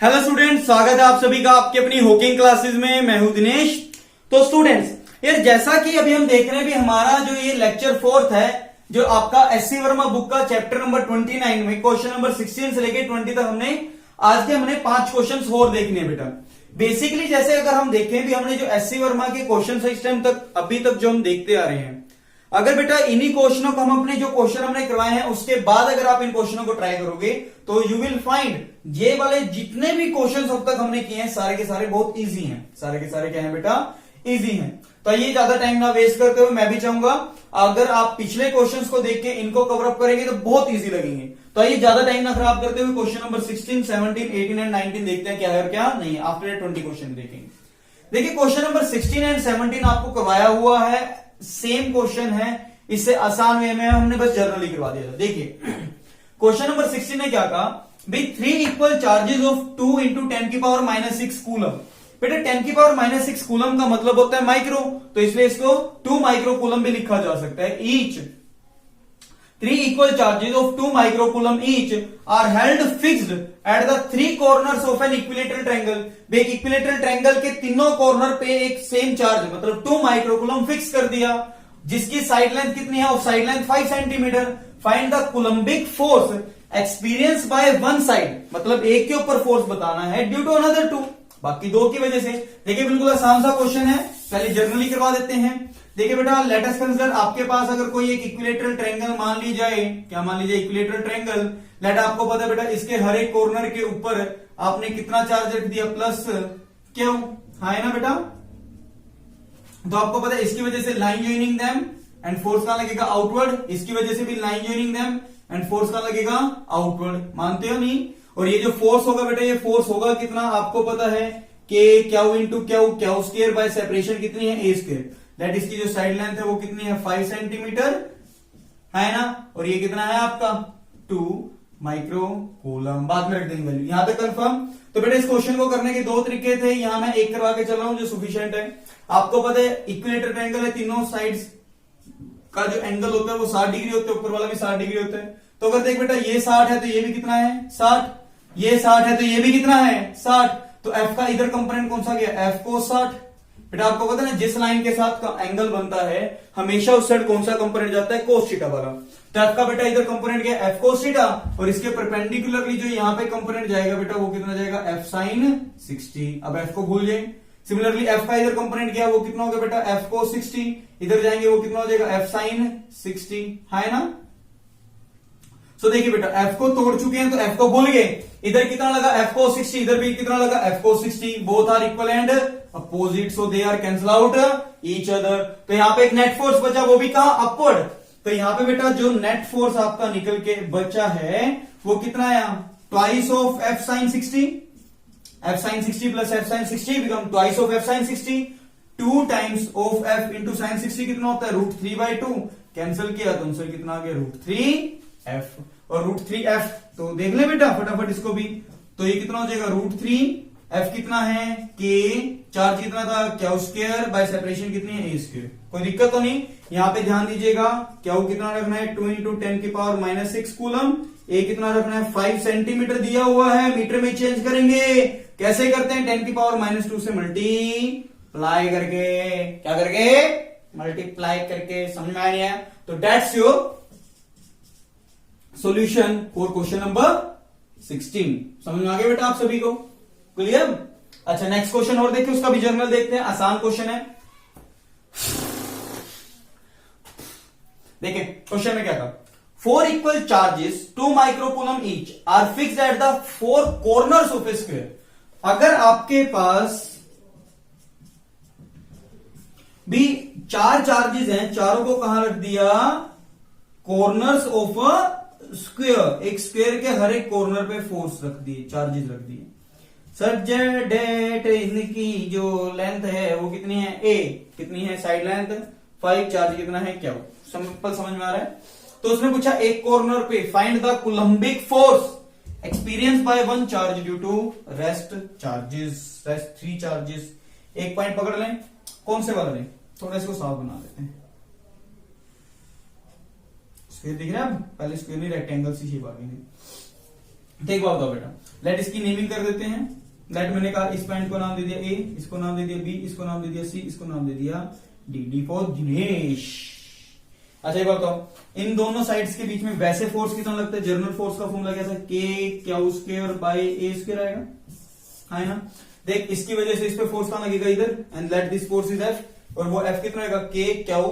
Hello students, स्वागत है आप सभी का आपके अपनी होकिंग क्लासेस में। मैं हूं दिनेश। तो स्टूडेंट्स, यार जैसा कि अभी हम देख रहे हैं भी हमारा जो ये लेक्चर 4 है, जो आपका एससी वर्मा बुक का चैप्टर नंबर 29 में क्वेश्चन नंबर 16 से लेकर 20 तक हमने आज के 5 क्वेश्चन और देखने हैं बेटा। बेसिकली जैसे अगर हम देखें भी हमने जो एससी वर्मा के क्वेश्चन इस टाइम तक अभी तक जो हम देखते आ रहे हैं, अगर बेटा इन्हीं क्वेश्चनों को हम अपने जो क्वेश्चन हमने करवाए हैं उसके बाद अगर आप इन क्वेश्चनों को ट्राई करोगे तो यू विल फाइंड ये वाले जितने भी क्वेश्चंस अब तक हमने किए हैं सारे के सारे बहुत इजी हैं। सारे के सारे क्या हैं बेटा? इजी हैं। तो ये ज्यादा टाइम ना वेस्ट करते हुए मैं भी चाहूंगा अगर आप पिछले क्वेश्चंस को देख के इनको कवर अप करेंगे तो बहुत इजी लगेंगे। तो आइए ज्यादा टाइम ना खराब करते हुए क्वेश्चन नंबर 16, 17, 18 एंड 19 देखते हैं क्या है क्या नहीं। आफ्टर 20 क्वेश्चन देखेंगे। देखिए क्वेश्चन नंबर 16 एंड 17 आपको करवाया हुआ है, सेम क्वेश्चन है, इससे आसान वे में हमने बस जनरली करवा दिया था। देखिए क्वेश्चन नंबर 16 ने क्या कहा भाई 3 इक्वल चार्जेस ऑफ 2 इंटू 10 की पावर -6 कूलम। बेटा 10 की पावर -6 कूलम का मतलब होता है माइक्रो, तो इसलिए इसको 2 माइक्रो कूलम भी लिखा जा सकता है। Each 3 equal charges of 2 micro coulomb each are held fixed at the 3 corners of an equilateral triangle. एक इक्विलेटरल ट्रायंगल के तीनों कॉर्नर पे एक सेम चार्ज मतलब 2 माइक्रो कूलम फिक्स कर दिया, जिसकी साइड लेंथ कितनी है? Of side length 5 centimetre. Find the coulombic force experience by one side, मतलब एक के ऊपर फोर्स बताना है ड्यू टू अनदर 2, बाकी 2 की वजह से। देखिए बिल्कुल आसान सा क्वेश्चन है, पहले जर्नली करवा देते हैं। देखिए बेटा लेट अस कंसीडर आपके पास अगर कोई एक इक्विलेटरल ट्रायंगल मान ली जाए, क्या मान लीजिए इक्विलेटरल ट्रायंगल। लेट आपको पता है बेटा इसके हर एक कॉर्नर के ऊपर आपने कितना चार्ज रख दिया? प्लस क्यू, हाँ है ना बेटा? तो आपको पता है इसकी वजह से line joining them and force का लगेगा आउटवर्ड, इसकी वजह से भी line joining them and force का लगेगा आउटवर्ड। मानते हो नहीं? और ये जो फोर्स होगा बेटा ये फोर्स होगा कितना? आपको पता है कि Q into Q, Q square bye separation कितनी है? ए स्क्वायर। दैट इसकी जो साइड लेंथ है वो कितनी है? 5 सेंटीमीटर है ना। और ये कितना है आपका? 2 माइक्रो कूलम। बाद में रख देंगे वैल्यू, यहां तक कंफर्म। तो बेटा इस क्वेश्चन को करने के 2 तरीके थे, यहां मैं एक करवा के चल रहा हूं जो सफिशिएंट है। आपको पता है इक्विलेटरल ट्रायंगल है, तीनों साइड्स का जो एंगल होता है वो 60 डिग्री होता है, ऊपर वाला भी 60 डिग्री होता है। तो अगर देख बेटा ये 60 है तो ये भी कितना है? 60। ये 60 है तो ये भी कितना है? 60। तो एफ का इधर कंपोनेंट कौन सा गया? एफ को 60। बेटा आपको पता है ना जिस लाइन के साथ का एंगल बनता है हमेशा उस साइड कौन सा कंपोनेंट जाता है? कोस थीटा वाला। तो एफ का बेटा इधर कंपोनेंट गया एफ कोस थीटा, और इसके परपेंडिकुलरली जो यहाँ पे कंपोनेंट जाएगा बेटा वो कितना जाएगा? F sine 60। अब एफ को भूल जाए। सिमिलरली एफ का इधर कंपोनेंट गया वो कितना होगा बेटा? एफ को 60। इधर जाएंगे वो कितना हो जाएगा? एफ साइन 60 है ना। सो देखिए बेटा एफ को तोड़ चुके हैं तो एफ को भूल गए। इधर कितना लगा? एफ को 60। इधर भी कितना लगा? एफ को 60। Both are equal and opposite, so they are cancel out each other. तो यहाँ पे एक नेट फोर्स बचा, वो भी कहा? अपवर्ड। तो यहाँ पे बेटा जो नेट फोर्स आपका निकल के बचा है वो कितना है? Twice of F sine 60। F sine 60 plus F sine 60 become twice of F sine 60। 2 times of F into sine 60 कितना होता है? √3/2। कैंसिल किया तो आंसर कितना आ गया? √3f और √3f। तो देख ले बेटा फटाफट इसको भी। तो ये कितना हो जाएगा? √3f कितना है? के चार्ज कितना था? क्यू स्क्वायर बाय सेपरेशन कितनी है? ए स्क्वायर। कोई दिक्कत तो नहीं। यहां पे ध्यान दीजिएगा क्यू कितना रखना है? 2 इंटू 10 की पावर -6 कूलम। ए कितना रखना है? 5 सेंटीमीटर दिया हुआ है, मीटर में चेंज करेंगे। कैसे करते हैं? 10 की पावर -2 से मल्टीप्लाई करके। क्या करके? मल्टीप्लाई करके। समझ में आ गया? तो that's your solution for question number 16। समझ में आ गया बेटा आप सभी को? क्लियर? अच्छा नेक्स्ट क्वेश्चन और देखिए, उसका भी जर्नल देखते हैं। आसान क्वेश्चन है। देखिए क्वेश्चन में क्या था? 4 equal charges 2 microcoulomb each are fixed at the 4 corners of a square. अगर आपके पास भी 4 चार्जेस हैं, चारों को कहां रख दिया? Corners of a square. एक स्क्वायर के हर एक कॉर्नर पे फोर्स रख दिए, चार्जेस रख दिए। सर डेट इनकी जो लेंथ है वो कितनी है? ए कितनी है? साइड लेंथ 5, चार्ज कितना है? क्या? सिंपल समझ में आ रहा है? तो उसने पूछा एक कॉर्नर पे find the coulombic force experience by one charge due to rest charges, rest 3 charges. एक पॉइंट पकड़ लें, कौन से वाला लें? थोड़ा इसको साफ बना देते हैं। स्क्वायर दिख रहा है? पहले स्क्वायर नहीं रेक्टेंगल सी शेप आ गई। देखो बताओ बेटा, लेट इसकी नेमिंग कर देते हैं। लेट मैंने कहा इस पॉइंट को नाम दे दिया ए, इसको नाम दे दिया बी, इसको नाम दे दिया सी, इसको नाम दे दिया डी। D for Dinesh. अच्छा ये बताओ, इन दोनों साइड्स के बीच में वैसे फोर्स कितना लगता है? जर्नल फोर्स का फॉर्मूला कैसा? के Q square by A square आएगा, है ना। देख इसकी वजह से इस पे फोर्स कहां लगेगा? इधर। And let this force is F, और वो एफ कितना रहेगा? के क्यू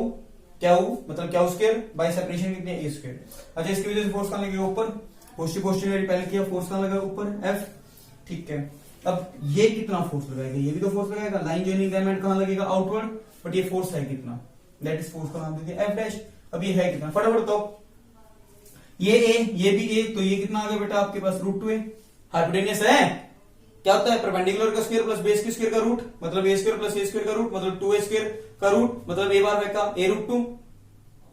क्यू मतलब क्यू स्क्वायर बाय सेपरेशन कितनी है? ए स्क्वायर। अच्छा इसकी वजह से फोर्स कहां लगेगा? ऊपर। पॉजिटिव पॉजिटिव पहले किया, फोर्स कहां लगा? ऊपर, एफ। ठीक है, अब ये कितना फोर्स लगाएगा? ये भी तो फोर्स लगाएगा। लाइन जॉइनिंग एलिमेंट कहां लगेगा? आउटवर्ड। बट ये फोर्स है कितना? दैट इज फोर्स का नाम दे दिया एफ डैश। अब ये है कितना? फटाफट तो ये ए, ये भी ए, तो ये कितना आ गया बेटा आपके पास? √2a। हाइपोटेन्यूस है। क्या होता है? परपेंडिकुलर का स्क्वायर प्लस बेस के स्क्वायर का रूट, मतलब ए स्क्वायर प्लस ए स्क्वायर का रूट, मतलब 2a स्क्वायर का रूट, मतलब ए बार का ए √2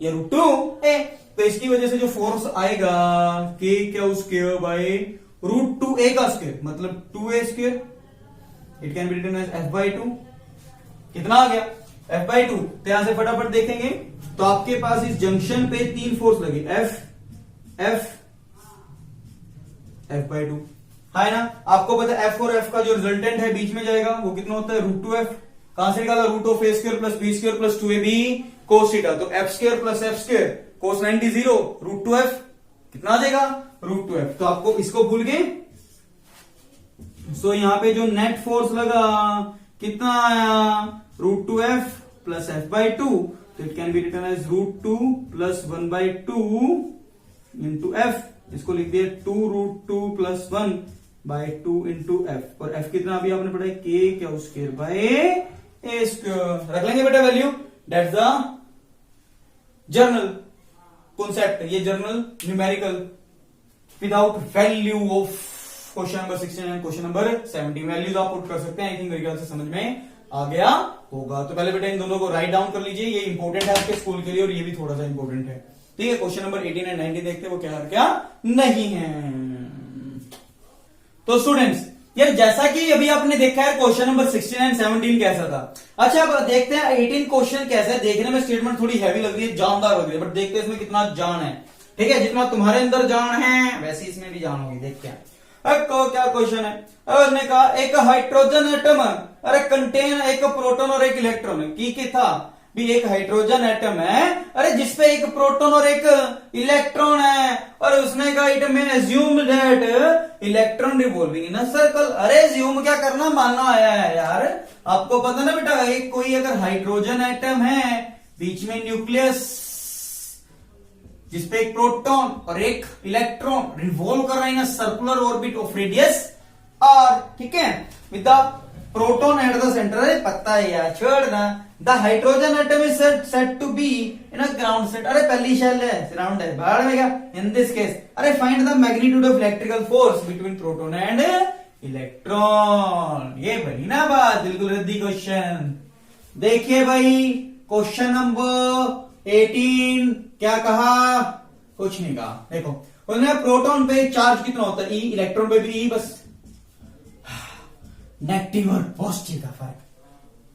या √2a। तो इसकी वजह से जो फोर्स आएगा के क्यू स्क्वायर बाय √2a का स्क्वायर, मतलब 2a square. It can be written as f/2। कितना आ गया? f/2। तो यहां से फटाफट देखेंगे तो आपके पास इस जंक्शन पे 3 फोर्स लगे, f f/2, है ना। आपको पता है f और f का जो रिजल्टेंट है बीच में जाएगा, वो कितना होता है? √2f। कहां से निकाला? √a² plus b² plus 2ab cos theta. तो f² plus f² cos 90 0 √2f कितना आ जाएगा? √2f। तो आपको इसको भूल गए। सो यहां पे जो नेट फोर्स लगा कितना आया? √2f plus f/2। तो it can be written as √2 plus 1/2 into F. इसको लिख दिया 2√2 प्लस 1/2 इंटू एफ। और एफ कितना अभी आपने पढ़ा है? K Q square by A square. रख लेंगे बेटा value. That's the general concept, ये general numerical without value of question number 16 and question number 17। Values आप पुट कर सकते हैं। आई थिंक मेरे ख्याल से समझ में आ गया होगा। तो पहले बेटा इन दोनों को राइट डाउन कर लीजिए, ये इंपॉर्टेंट है आपके स्कूल के लिए, और ये भी थोड़ा सा इंपॉर्टेंट है। ठीक है, क्वेश्चन नंबर 18 एंड 19 देखते हैं वो क्या नहीं है। तो स्टूडेंट्स, यार जैसा कि अभी आपने देखा है क्वेश्चन नंबर 16 एंड 17 कैसा था। अच्छा अब देखते हैं 18 क्वेश्चन कैसा है। देखने में स्टेटमेंट थोड़ी हैवी लग रही है, जानदार लग रही है, बट देखते हैं इसमें कितना जान है। ठीक है, जितना तुम्हारे अंदर जान है वैसे इसमें भी जान होगी। देखते हैं क्या क्वेश्चन है। उसने कहा एक हाइड्रोजन एटम अरे कंटेन एक प्रोटॉन और एक इलेक्ट्रॉन की था भी। एक हाइड्रोजन एटम है अरे जिसपे एक प्रोटॉन और एक इलेक्ट्रॉन है, और उसने कहा इट में assume that electron revolving in a circle. अरे एज्यूम क्या करना, मानना आया है यार। आपको पता ना बेटा, एक कोई अगर हाइड्रोजन एटम है, बीच में न्यूक्लियस जिसपे एक प्रोटॉन और एक इलेक्ट्रॉन रिवॉल्व कर रहा है in circular orbit of radius r, ठीक है, with the proton at the centre. अरे पता है यार, छोड़ना। The hydrogen atom is set to be in a ground state. अरे पहली शेल है, राउंड है, बाहर में क्या? इन दिस केस अरे find the magnitude of electrical force between proton and electron. ये बनी ना बात, बिल्कुल रद्दी क्वेश्चन। देखिए भाई क्वेश्चन नंबर 18 क्या कहा? कुछ नहीं कहा। देखो उसने प्रोटॉन पे चार्ज कितना होता है? ई। इलेक्ट्रॉन पे भी ई, बस नेगेटिव और पॉजिटिव का फर्क,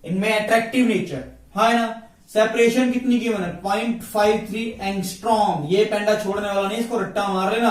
इनमें अट्रैक्टिव नेचर है ना। सेपरेशन कितनी की बना? 0.53 एंगस्ट्रॉम। ये पेंडा छोड़ने वाला नहीं, इसको रट्टा मार लेना।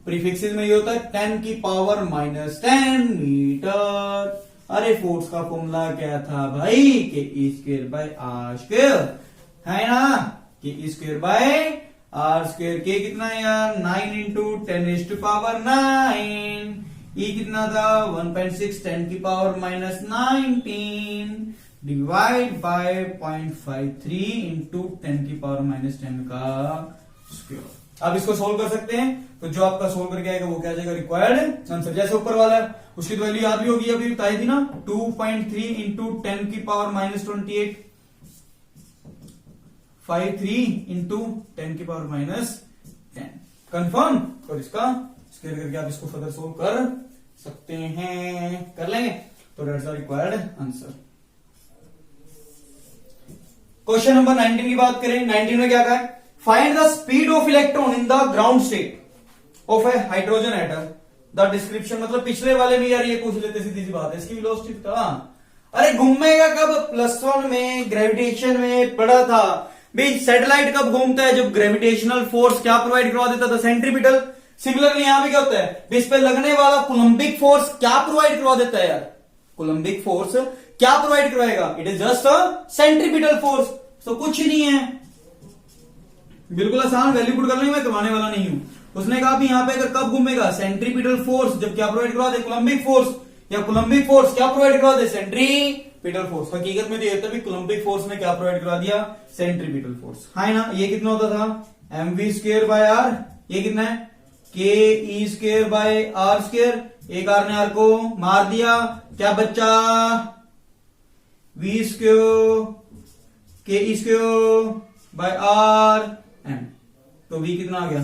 प्रीफिक्सेस में ये होता है 10 की पावर -10 मीटर। अरे फोर्स का फॉर्मूला क्या था भाई? के E square by are square, है ना। के E square by are square. के कितना है यार? 9 इंटू 10⁻⁹ ई कितना था? 1.6 10 की पावर -19 डिवाइड बाय 0.53 इंटू 10 की पावर -10 का स्क्वायर। अब इसको सोल्व कर सकते हैं, तो जो आपका सोल्व करके आएगा वो क्या आ जाएगा? Required answer. जैसे ऊपर वाला है उसकी तो वैल्यू याद भी होगी, अभी बताई थी ना, 2.3 इंटू 10 की पावर -28, 53 इंटू 10 की पावर -10 कंफर्म। और इसका स्क्वायर करके आप इसको फर्दर सोल्व कर सकते हैं, कर लेंगे। तो that's the required answer. Question number 19 की बात करें। 19 में क्या कहा है? Find the speed of electron in the ground state of A hydrogen atom. The description, मतलब पिछले वाले में यार ये पूछ लेते, सीधी सी बात है। इसकी वेलोसिटी था, अरे घूमेगा कब? +1 में ग्रेविटेशन में पढ़ा था भाई। सैटेलाइट कब घूमता है? जब ग्रेविटेशनल फोर्स क्या प्रोवाइड करवा देता था? सेंट्रीपिटल। सिमिलरली यहां पे क्या होता है, इस पे लगने वाला कुलम्बिक फोर्स क्या प्रोवाइड करवा देता है यार, कुलम्बिक फोर्स क्या प्रोवाइड करवाएगा, it is just a centripetal force. तो कुछ ही नहीं है, बिल्कुल आसान, वैल्यू पुट कर लो, मैं करवाने वाला नहीं हूं। उसने कहा भी यहां पे अगर कब घूमेगा, सेंट्रीपिटल फोर्स जब क्या प्रोवाइड करवा दे, कुलम्बिक फोर्स, या कुलम्बिक फोर्स क्या प्रोवाइड करवा दे, सेंट्रीपिटल फोर्स। हकीकत में देखते भी कुलम्बिक फोर्स ने क्या प्रोवाइड करवा दिया, सेंट्रीपिटल फोर्स। हाँ ना, ये कितना होता था, mv स्क्वायर बाय आर, ये कितना है, के E square by are square, एक आर ने आर को मार दिया, क्या बच्चा, वी स्क्वायर के E square by R M, तो वी कितना आ गया,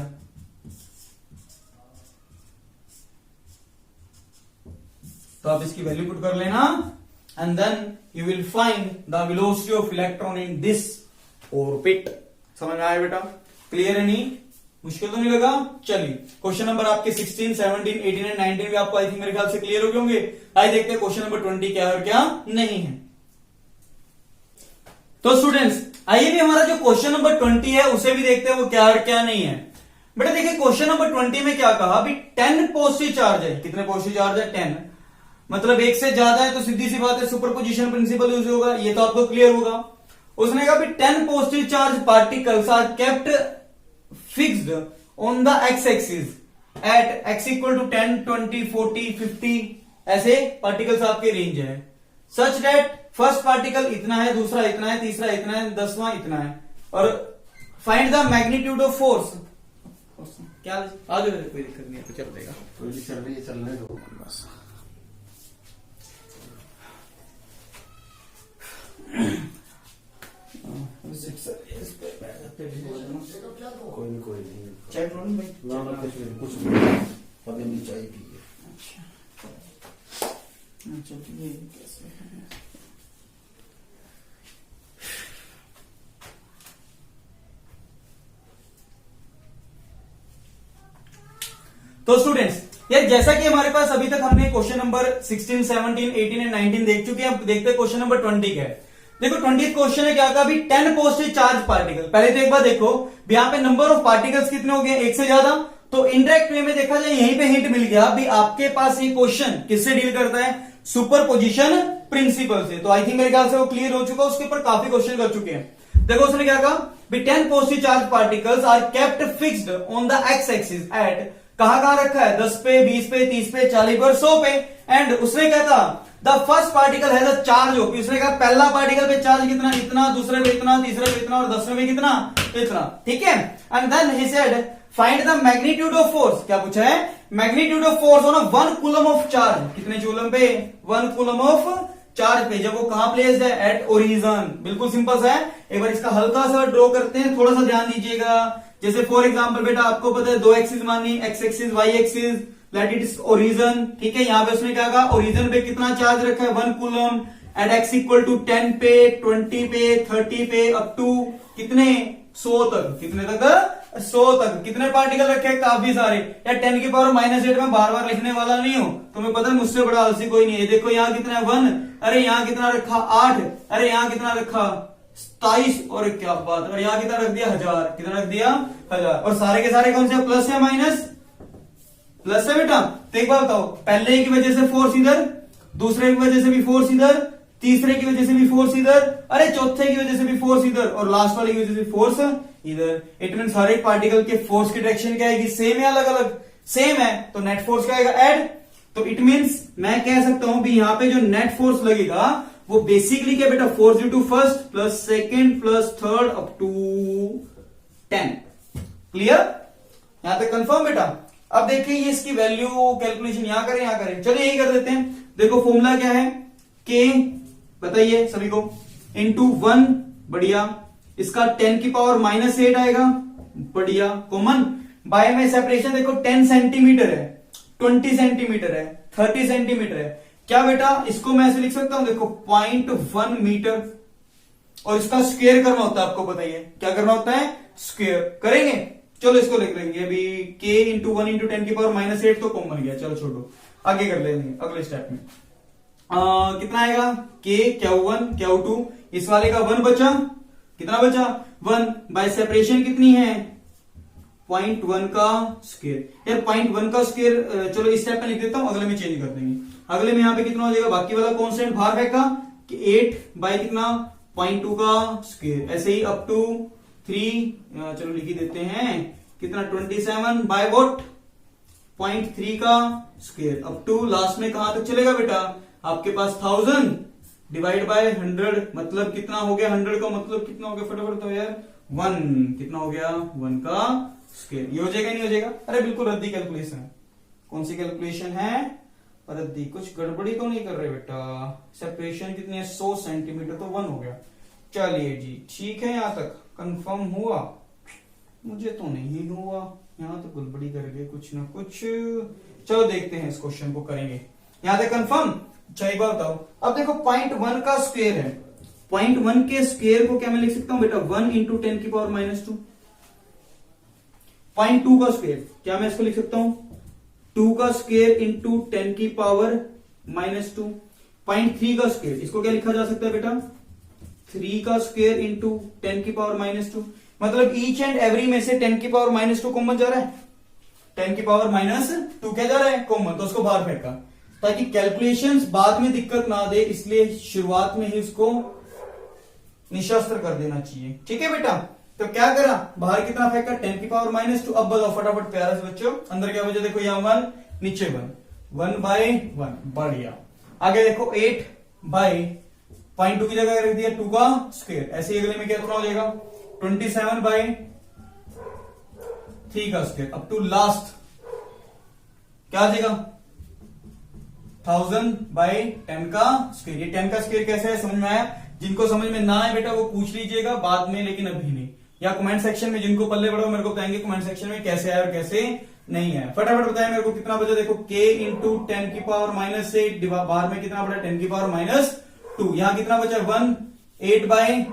तो आप इसकी वैल्यू पुट कर लेना, and then you will find the velocity of electron in this orbit. समझ में आया बेटा, क्लियर है, नहीं मुश्किल तो नहीं लगा। चलिए क्वेश्चन नंबर आपके 16, 17, 18 एंड 19 भी आपको आई थिंक मेरे ख्याल से क्लियर हो गए होंगे। आइए देखते हैं क्वेश्चन नंबर 20 क्या है और क्या नहीं है। तो स्टूडेंट्स आइए भी हमारा जो क्वेश्चन नंबर 20 है उसे भी देखते हैं वो क्या और क्या नहीं है। बेटा देखिए क्वेश्चन नंबर 20 में क्या कहा, अभी 10 पॉजिटिव चार्ज है, कितने पॉजिटिव चार्ज है, 10, मतलब एक से ज्यादा है तो सीधी सी बात है सुपरपोजिशन प्रिंसिपल यूज होगा, ये तो आपको क्लियर होगा। उसने कहा 10 positive charge particles are kept fixed on the x axis at x equal to 10, 20, 40, 50 ऐसे पार्टिकल्स आपके रेंज है, सच डेट फर्स्ट पार्टिकल इतना है, दूसरा इतना है, तीसरा इतना है, 10वां इतना है, और find the magnitude of force. क्या आज कोई दिक्कत नहीं है, तो चल देगा, कोई चल रही है, चलने दो बस। कोई नहीं चेक लो भाई, ना कुछ नहीं पता नहीं चाहिए पी है। अच्छा ये कैसे है, तो स्टूडेंट्स यार जैसा कि हमारे पास अभी तक हमने क्वेश्चन नंबर 16, 17, 18 एंड 19 देख चुके हैं, अब देखते हैं क्वेश्चन नंबर 20 क्या है। देखो 20th क्वेश्चन है क्या कहा, अभी 10 पॉजिटिव चार्ज पार्टिकल, पहले तो एक बार देखो यहाँ पे नंबर ऑफ पार्टिकल्स कितने हो गए, एक से ज्यादा, तो इनडायरेक्ट वे में देखा जाए यहीं पे हिंट मिल गया भी आपके पास ये क्वेश्चन किससे डील करता है, सुपरपोजिशन प्रिंसिपल से। तो आई थिंक मेरे ख्याल से वो क्लियर हो चुका है, उसके ऊपर काफी क्वेश्चन कर चुके हैं। देखो उसने क्या कहा, 10 positive charge particles are kept fixed on the x axis at, कहां रखा है, 10 पे, 20 पे, 30 पे, 40 पे और 100 पे, एंड उसने क्या कहा, द फर्स्ट पार्टिकल है द चार्ज ऑफ, उसने कहा पहला पार्टिकल पे चार्ज कितना, इतना, दूसरे पे इतना, तीसरे पे इतना और 10वें पे कितना, इतना, ठीक है। And then he said find the magnitude of force, क्या पूछा है, magnitude of force on 1 coulomb of charge, कितने कूलम पे, 1 कूलम ऑफ चार्ज पे, जब वो कहां प्लेस्ड है, एट ओरिजन। बिल्कुल सिंपल सा है, एक बार इसका हल्का सा ड्रॉ करते हैं, थोड़ा सा ध्यान दीजिएगा। जैसे फॉर एग्जांपल बेटा आपको पता है 2 एक्सिस मानी, x axis, y axis, let it origin, ठीक है। यहां पे उसने क्या कहा, ओरिजन पे कितना चार्ज रखा है, 1 coulomb at x equal to 10 पे, 20 पे, 30 पे, अप टू कितने, 100 तक, कितने तक, 100 तक। कितने पार्टिकल रखे हैं, काफी सारे, या 10 की पावर -8 में बार बार लिखने वाला नहीं हूं, तुम्हें पता है मुझसे बड़ा आलसी कोई नहीं है। देखो यहाँ कितना है 1, अरे यहाँ कितना रखा 8, अरे यहाँ कितना रखा 27, और क्या बात है, और यहाँ कितना रख दिया 1000, कितना रख दिया 1000, और सारे के सारे कौन से, प्लस या माइनस, प्लस है बेटा। तो एक बात बताओ, पहले की वजह से फोर्स इधर, दूसरे की वजह से भी फोर्स इधर, तीसरे की वजह से भी फोर्स इधर, अरे चौथे की वजह से भी फोर्स इधर, और लास्ट वाले की वजह से फोर्स इधर। इट मीन हर एक पार्टिकल के फोर्स की डायरेक्शन क्या आएगी, सेम या अलग अलग, सेम है, तो नेट फोर्स क्या आएगा, ऐड। तो इट मीन्स मैं कह सकता हूं भी यहां पे जो नेट फोर्स लगेगा वो बेसिकली क्या बेटा, force due to first plus second plus third up to 10। Clear, यहां तक कंफर्म बेटा। अब देखिए ये इसकी वैल्यू कैलकुलेशन यहां करें, चलिए यही कर देते हैं। देखो फॉर्मूला क्या है, के बताइए सभी को, इंटू 1, बढ़िया, इसका 10 की पावर -8 आएगा, बढ़िया, कॉमन, बाय में सेपरेशन देखो 10 सेंटीमीटर है, 20 सेंटीमीटर है, 30 सेंटीमीटर है, क्या बेटा इसको मैं ऐसे लिख सकता हूं, देखो 0.1 मीटर, और इसका स्क्वायर करना होता है, आपको बताइए क्या करना होता है, स्क्वायर करेंगे। चलो इसको लिख लेंगे अभी, k इंटू 1 इंटू 10 की पावर -8 तो कॉमन गया, चलो छोड़ो, आगे कर लेंगे अगले स्टेप में। कितना आएगा, k Q1 Q2, इस वाले का 1 बचा, कितना बचा 1, बाय सेपरेशन कितनी है 0.1 का स्क्वायर। यार 0.1 का स्क्वायर चलो इस स्टेप में लिख देता हूं, अगले में चेंज कर देंगे। अगले में यहाँ पे कितना हो जाएगा, बाकी वाला कॉन्स्टेंट बाहर फेंका कि 8 बाई कितना 0.2 का स्क्वायर। ऐसे ही अप टू 3 चलो लिख ही देते हैं कितना 27 बाय वॉट 0.3 का स्क्वायर। अप टू लास्ट में कहां तक चलेगा बेटा, आपके पास 1000 डिवाइड बाय 100 मतलब कितना हो गया, 100 का मतलब कितना हो गया फटाफट तो यार 1 कितना हो गया 1 का स्क्वायर। ये हो जाएगा नहीं हो जाएगा, अरे बिल्कुल रद्दी कैलकुलेशन है। कौन सी कैलकुलेशन है, रद्दी, कुछ गड़बड़ी तो नहीं कर रहे बेटा। सेपरेशन कितनी है 100 सेंटीमीटर तो 1 हो गया। चलिए जी ठीक है, यहां तक कंफर्म हुआ, मुझे तो नहीं हुआ, यहां तो गड़बड़ी कर गए कुछ ना कुछ। चलो देखते हैं इस क्वेश्चन को करेंगे, यहां तक कंफर्म। एक बार बताओ, अब देखो 0.1 का स्क्वायर है, 0.1 के स्क्वायर को क्या मैं लिख सकता हूं बेटा 1 इंटू 10 की पावर -2। 0.2 का स्क्वायर क्या मैं इसको लिख सकता हूं 2 का स्क्वायर इंटू 10 की पावर -2। 0.3 का स्क्वायर इसको क्या लिखा जा सकता है बेटा 3 का स्क्वायर इंटू 10 की पावर -2। मतलब ईच एंड एवरी में से 10 की पावर -2 कॉमन जा रहा है, 10 की पावर -2 क्या जा रहा है कॉमन, तो उसको बाहर फेंका ताकि कैलकुलेशंस बाद में दिक्कत ना दे, इसलिए शुरुआत में ही उसको निशस्त्र कर देना चाहिए। ठीक है बेटा, तो क्या करा बाहर कितना फेंका 10 की पावर -2। अब बताओ फटाफट प्यारा से बच्चों, अंदर क्या बचा, देखो यहाँ 1 नीचे 1 बाय 1 बढ़िया। आगे देखो 8 बाय 0.2 की जगह रख दिया 2 का स्क्वायर। ऐसे ही अगले में कितना हो जाएगा 27 बाय 3 का स्क्वायर। अप टू लास्ट क्या आ जाएगा 1000 बाय 10 का स्क्वायर। ये 10 का स्क्वायर कैसे है समझ में आया, जिनको समझ में ना आए बेटा वो पूछ लीजिएगा बाद में, लेकिन अभी नहीं, या कमेंट सेक्शन में जिनको पल्ले पड़ो मेरे को बताएंगे कमेंट सेक्शन में कैसे आया और कैसे नहीं आया। फटाफट बताएं मेरे को कितना बचा, देखो k इंटू 10 की पावर -8 बाहर में कितना बड़ा 10 की पावर -2। यहां कितना बचा 1 8 बाय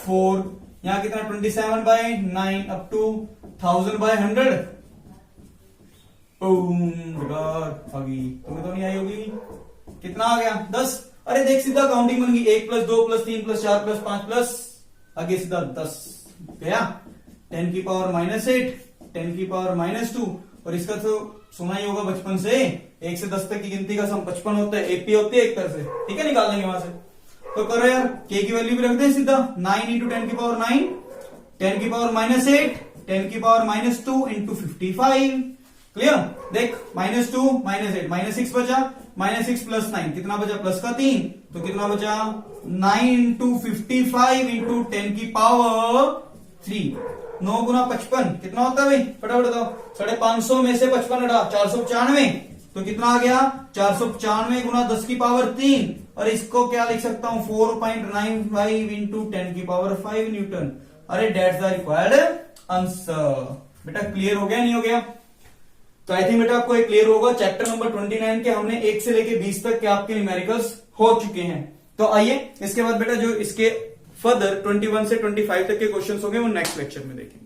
4, यहां कितना 27 बाय 9 अप टू 1000 बाय 100। तुम्हें तो नहीं आई होगी, कितना आ गया 10। अरे देख सीधा काउंटिंग बन गई, 1 + 2 + 3 + 4 + 5 प्लस आगे सीधा 10 गया। 10 की पावर -8 10 की पावर -2, और इसका तो सुना ही होगा बचपन से 1 से 10 तक की गिनती का सम 55 होता है, एपी होती है एक तरह से, ठीक है निकाल लेंगे वहां से। तो करो यार k की वैल्यू भी रख दे सीधा 9 इंटू 10 की पावर 9, 10 की पावर -8 10 की पावर -2 इंटू 55। क्लियर, देख -2 -8 -6 बचा, -6 + 9 कितना बचा प्लस का 3, तो कितना बचा 9 इंटू 55 इंटू 10 की पावर 3। 9 गुना 55 कितना होता है भाई फटाफट बताओ, 550 में से 55 हटा 495, तो कितना आ गया 495 गुना 10 की पावर 3, और इसको क्या लिख सकता हूं 4.95 इंटू 10 की पावर 5 न्यूटन। अरे डेट्स द रिक्वायर्ड आंसर। बेटा क्लियर हो गया नहीं हो गया, तो आई थिंक बेटा आपको एक क्लियर होगा। चैप्टर नंबर 29 के हमने 1 से लेके 20 तक के आपके न्यूमेरिकल्स हो चुके हैं। तो आइए इसके बाद बेटा जो इसके फर्दर 21 से 25 तक के क्वेश्चंस होंगे वो नेक्स्ट लेक्चर में देखेंगे।